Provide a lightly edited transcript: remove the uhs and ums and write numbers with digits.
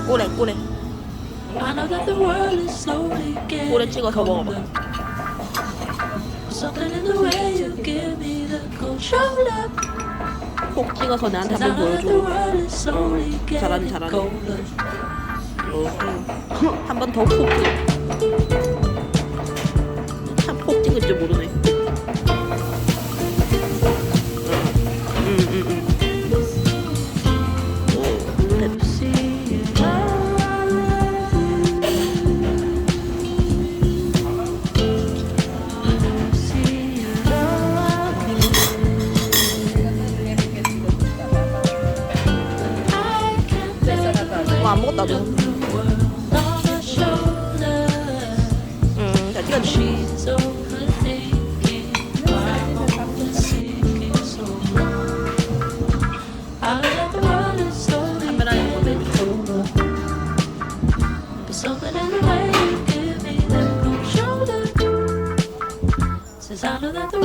꼬레 꼬레 I know that the world is slowly getting 꼬레 찍어서 먹어봐. colder. Something in the way you give me the cold shoulder. 콕 찍어서 나한테 Cause I 한번 know that the 보여줘. world is slowly 잘하네, getting 잘하네. colder. 한 번 더 콕 찍어. 참 콕 찍을 줄 모르네. 오, 됐다. 이거 안 먹었다 너. 자 찍어줘. She's overthinking while I'm sinking so low. I know that the world is slowly getting colder. But something in the way you give me that cold shoulder says I know that the